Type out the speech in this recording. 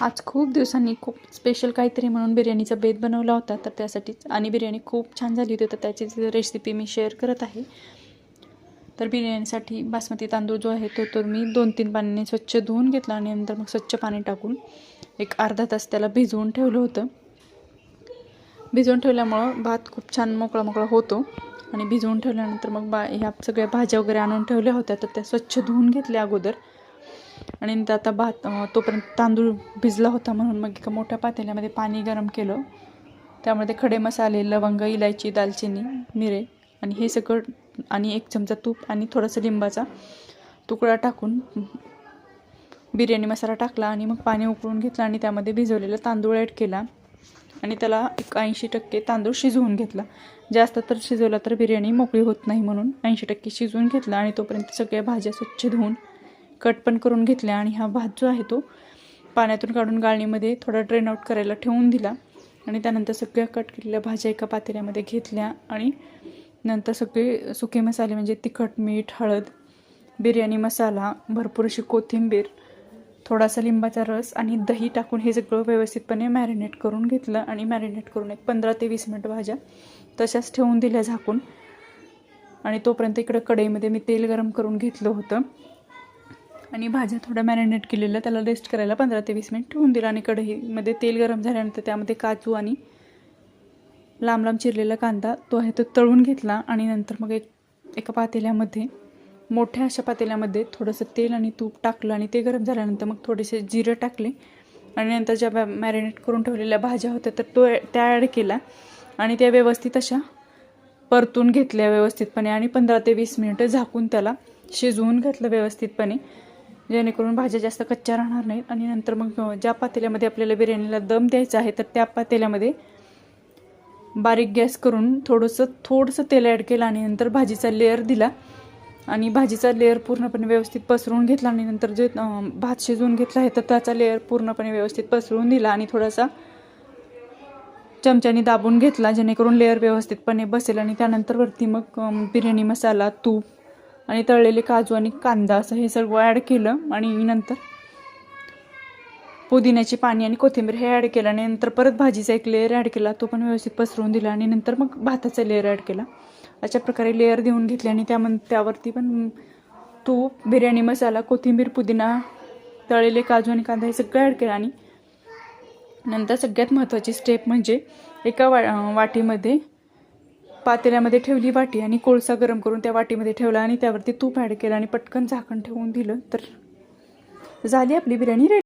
आज खूप दिवसांनी खूप स्पेशल काहीतरी म्हणून बिर्याणीचा बेत बनवला होता, तर त्यासाठीच आणि बिर्याणी खूप छान झाली होती, तर त्याचीच रेसिपी मी शेअर करत आहे. तर बिर्याणीसाठी बासमती तांदूळ जो आहे तो मी 2-3 पाण्याने स्वच्छ धुवून घेतला आणि नंतर मग स्वच्छ पाणी टाकून एक अर्धा तास त्याला भिजवून ठेवलं होतं. भिजवून ठेवल्यामुळं भात खूप छान मोकळा मोकळा होतो. आणि भिजवून ठेवल्यानंतर मग ह्या सगळ्या भाज्या वगैरे आणून ठेवल्या होत्या, तर त्या स्वच्छ धुवून घेतल्या अगोदर. आणि नंतर आता भात तोपर्यंत तांदूळ भिजला होता म्हणून मग एका मोठ्या पातेल्यामध्ये पाणी गरम केलं. त्यामध्ये खडे मसाले, लवंग, इलायची, दालचिनी, मिरे आणि हे सगळं आणि 1 चमचा तूप आणि थोडासा लिंबाचा तुकडा टाकून बिर्याणी मसाला टाकला आणि मग पाणी उकळून घेतलं आणि त्यामध्ये भिजवलेला तांदूळ ॲड केला आणि त्याला 80% तांदूळ शिजवून घेतला. जास्त तर शिजवला तर बिर्याणी मोकळी होत नाही, म्हणून 80% शिजवून घेतला. आणि तोपर्यंत सगळ्या भाज्या स्वच्छ धुवून कट पण करून घेतल्या आणि हा भात जो आहे तो पाण्यातून काढून गाळणीमध्ये थोडा ड्रेन आउट करायला ठेवून दिला. आणि त्यानंतर सगळ्या कट केलेल्या भाज्या एका पातेल्यामध्ये घेतल्या आणि नंतर सगळे सुके मसाले म्हणजे तिखट, मीठ, हळद, बिर्याणी मसाला, भरपूर अशी कोथिंबीर, थोडासा लिंबाचा रस आणि दही टाकून हे सगळं व्यवस्थितपणे मॅरिनेट करून घेतलं. आणि मॅरिनेट करून एक 15 ते 20 मिनिट भाज्या तशाच ठेवून दिल्या झाकून. आणि तोपर्यंत इकडं कढईमध्ये मी तेल गरम करून घेतलं होतं आणि भाज्या थोड्या मॅरिनेट केलेल्या त्याला रेस्ट करायला 15 ते 20 मिनिट ठेवून दिलं. आणि कढईमध्ये तेल गरम झाल्यानंतर त्यामध्ये काजू आणि लांब लांब चिरलेला कांदा तो आहे तो तळून घेतला. आणि नंतर मग एका पातेल्यामध्ये, मोठ्या अशा पातेल्यामध्ये थोडंसं तेल आणि तूप टाकलं आणि ते गरम झाल्यानंतर मग थोडेसे जिरं टाकले. आणि नंतर ज्या मॅरिनेट करून ठेवलेल्या भाज्या होत्या तर त्या ॲड केला आणि त्या व्यवस्थित अशा परतून घेतल्या व्यवस्थितपणे आणि 15 ते 20 मिनिटं झाकून त्याला शिजवून घेतलं व्यवस्थितपणे, जेणेकरून भाज्या जास्त कच्च्या राहणार नाहीत. आणि नंतर मग ज्या पातेल्यामध्ये आपल्याला बिर्याणीला दम द्यायचा आहे तर त्या पातेल्यामध्ये बारीक गॅस करून थोडंसं तेल ॲड केलं आणि नंतर भाजीचा लेअर दिला आणि भाजीचा लेअर पूर्णपणे व्यवस्थित पसरवून घेतला. आणि नंतर जे भात शिजवून घेतला आहे तर त्याचा लेअर पूर्णपणे व्यवस्थित पसरवून दिला आणि थोडासा चमच्याने दाबून घेतला, जेणेकरून लेअर व्यवस्थितपणे बसेल. आणि त्यानंतर वरती मग बिर्याणी मसाला, तूप आणि तळलेले काजू आणि कांदा असं हे सगळं ॲड केलं. आणि नंतर पुदिन्याची पाणी आणि कोथिंबीर हे ॲड केलं आणि नंतर परत भाजीचा एक लेअर ॲड केला, तो पण व्यवस्थित पसरवून दिला. आणि नंतर मग भाताचा लेअर ॲड केला. अशा प्रकारे लेअर देऊन घेतले आणि त्यावरती पण तूप, बिर्याणी मसाला, कोथिंबीर, पुदिना, तळलेले काजू आणि कांदा हे सगळं ॲड केलं. आणि नंतर सगळ्यात महत्त्वाची स्टेप म्हणजे एका वाटीमध्ये, पातेल्यामध्ये ठेवली वाटी आणि कोळसा गरम करून त्या वाटीमध्ये ठेवला आणि त्यावरती तूप ॲड केलं आणि पटकन झाकण ठेवून दिलं तर झाली आपली बिर्याणी रेडी.